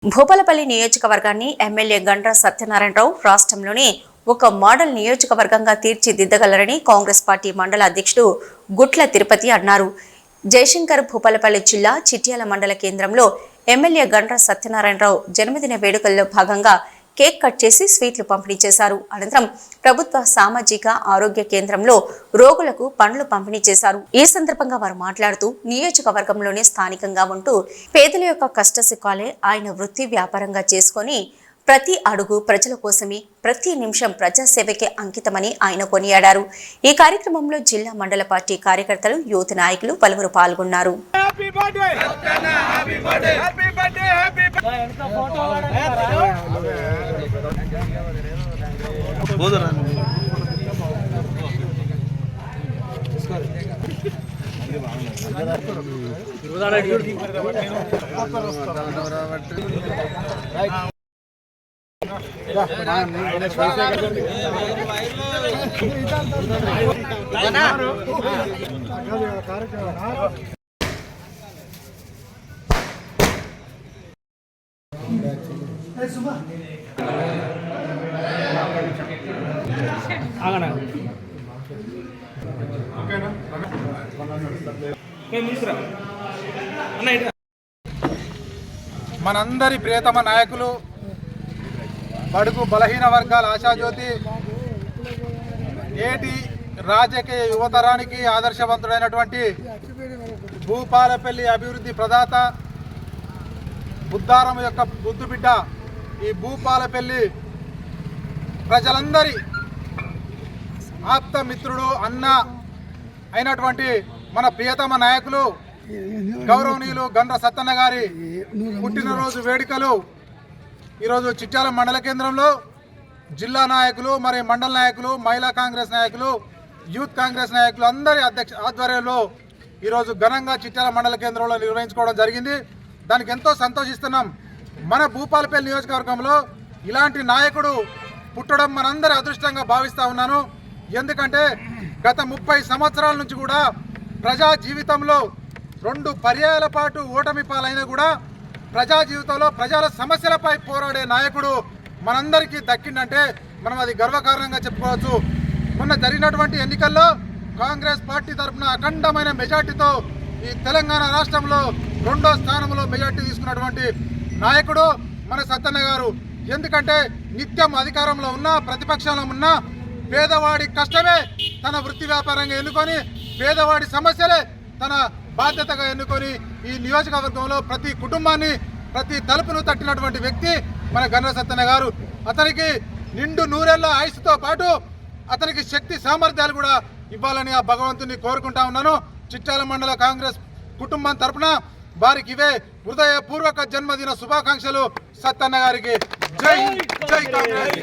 భూపాలపల్లి నియోజకవర్గాన్ని ఎమ్మెల్యే గండ్ర సత్యనారాయణరావు రాష్ట్రంలోనే ఒక మోడల్ నియోజకవర్గంగా తీర్చిదిద్దగలరని కాంగ్రెస్ పార్టీ మండల అధ్యక్షుడు గుట్ల తిరుపతి అన్నారు. జయశంకర్ భూపాలపల్లి జిల్లా చిట్యాల మండల కేంద్రంలో ఎమ్మెల్యే గండ్ర సత్యనారాయణరావు జన్మదిన వేడుకల్లో భాగంగా కేక్ కట్ చేసి స్వీట్లు పంపిణీ చేశారు. అనంతరం ప్రభుత్వ సామాజిక ఆరోగ్య కేంద్రంలో రోగులకు పండ్లు పంపిణీ చేశారు. ఈ సందర్భంగా వారు మాట్లాడుతూ నియోజకవర్గంలోనే స్థానికంగా ఉంటూ పేదల యొక్క కష్టసుఖాలే ఆయన వృత్తి వ్యాపారంగా చేసుకొని ప్రతి అడుగు ప్రజల కోసమే, ప్రతి నిమిషం ప్రజాసేవకే అంకితమని ఆయన కొనియాడారు. ఈ కార్యక్రమంలో జిల్లా మండల పార్టీ కార్యకర్తలు, యూత్ నాయకులు పలువురు పాల్గొన్నారు. మనందరి ప్రియతమ నాయకులు, బడుగు బలహీన వర్గాల ఆశాజ్యోతి, నేటి రాజకీయ యువతరానికి ఆదర్శవంతుడైనటువంటి భూపాలపల్లి అభివృద్ధి ప్రదాత, బుద్ధారం యొక్క బుద్ధు బిడ్డ, ఈ భూపాలపల్లి ప్రజలందరి ఆప్త మిత్రుడు, అన్న అయినటువంటి మన ప్రియతమ నాయకులు గౌరవనీయులు గండ్ర సత్తన్న గారి పుట్టినరోజు వేడుకలు ఈరోజు చిట్యాల మండల కేంద్రంలో జిల్లా నాయకులు, మరి మండల నాయకులు, మహిళా కాంగ్రెస్ నాయకులు, యూత్ కాంగ్రెస్ నాయకులు అందరి ఆధ్వర్యంలో ఈరోజు ఘనంగా చిట్యాల మండల కేంద్రంలో నిర్వహించుకోవడం జరిగింది. దానికి ఎంతో సంతోషిస్తున్నాం. మన భూపాలపల్లి నియోజకవర్గంలో ఇలాంటి నాయకుడు పుట్టడం మనందరి అదృష్టంగా భావిస్తూ ఉన్నాను. ఎందుకంటే గత 30 సంవత్సరాల నుంచి కూడా ప్రజా జీవితంలో 2 పర్యాయాల పాటు ఓటమి పాలైనా కూడా ప్రజా జీవితంలో ప్రజల సమస్యలపై పోరాడే నాయకుడు మనందరికీ దక్కిందంటే మనం అది గర్వకారణంగా చెప్పుకోవచ్చు. మొన్న జరిగినటువంటి ఎన్నికల్లో కాంగ్రెస్ పార్టీ తరఫున అఖండమైన మెజార్టీతో ఈ తెలంగాణ రాష్ట్రంలో 2వ స్థానంలో మెజార్టీ తీసుకున్నటువంటి నాయకుడు మన సత్తన్న గారు. ఎందుకంటే నిత్యం అధికారంలో ఉన్నా, ప్రతిపక్షంలో ఉన్నా పేదవాడి కష్టమే తన వృత్తి వ్యాపారంగా ఎన్నుకొని, పేదవాడి సమస్యలే తన బాధ్యతగా ఎన్నుకొని ఈ నియోజకవర్గంలో ప్రతి కుటుంబాన్ని, ప్రతి తలుపును తట్టినటువంటి వ్యక్తి మన గండ్ర సత్తన్న గారు. అతనికి నిండు నూరేళ్ల ఆయుష్తో పాటు అతనికి శక్తి సామర్థ్యాలు కూడా ఇవ్వాలని ఆ భగవంతుని కోరుకుంటా ఉన్నాను. చిట్యాల మండల కాంగ్రెస్ కుటుంబం తరపున వారికి ఇవే హృదయపూర్వక జన్మదిన శుభాకాంక్షలు. సత్తన్న గారికి జై జై కాంగ్రెస్.